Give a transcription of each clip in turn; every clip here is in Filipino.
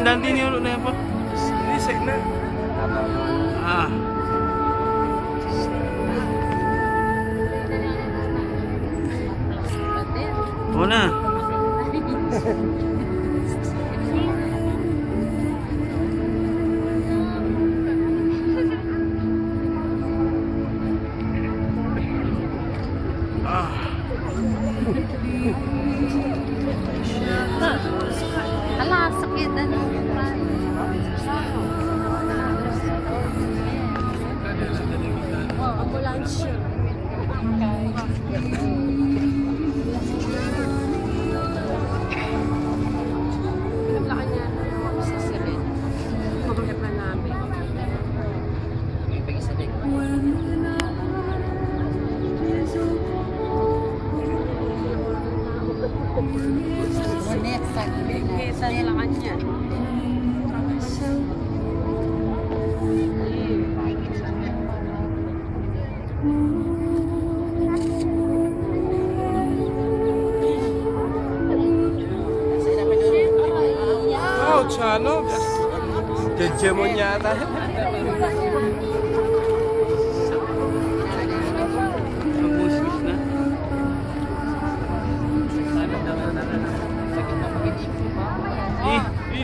nanti ni ulo na po. Ini sek na. Ah. Una. Ala, sakit ano. Ambulansya. Naglaki niya sa sirin. Pagkakit na namin. May pag-isa din. Kita nila kanya. Ouch, ano? Jejemon yata.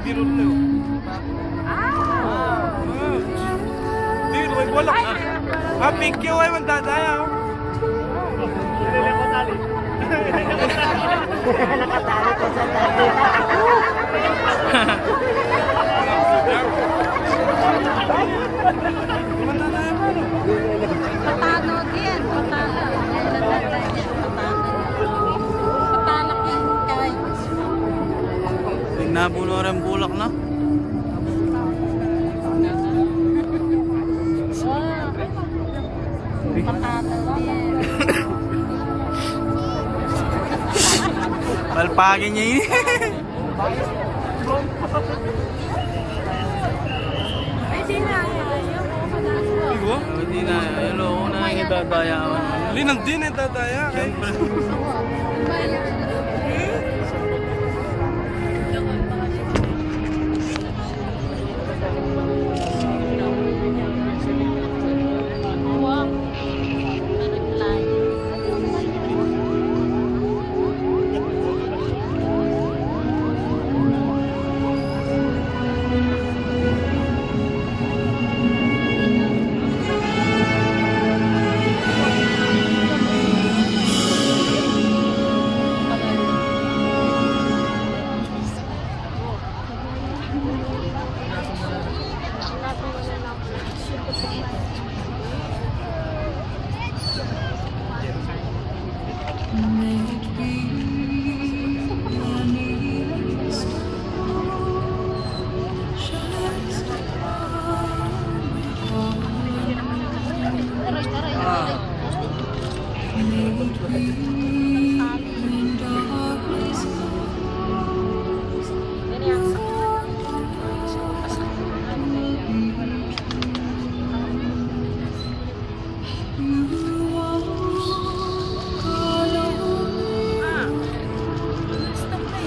Di rullo. Di wala. Pink yung ay magdadaya. Nakatali ko sa tabi. Patano din. Patano. Patalak yan kay. Nabuno rin bulak na. Patano din. Palpagin niya ini. Hindi na. Hello, una nga itadaya. Linang din itadaya. Siyempre.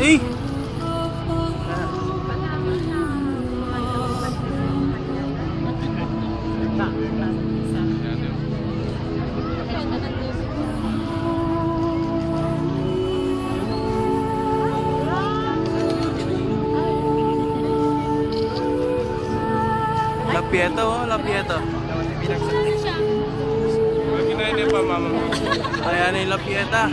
Eh. Lapieto, lapieto. Kinain niya pa mama. Ayan yung lapieta.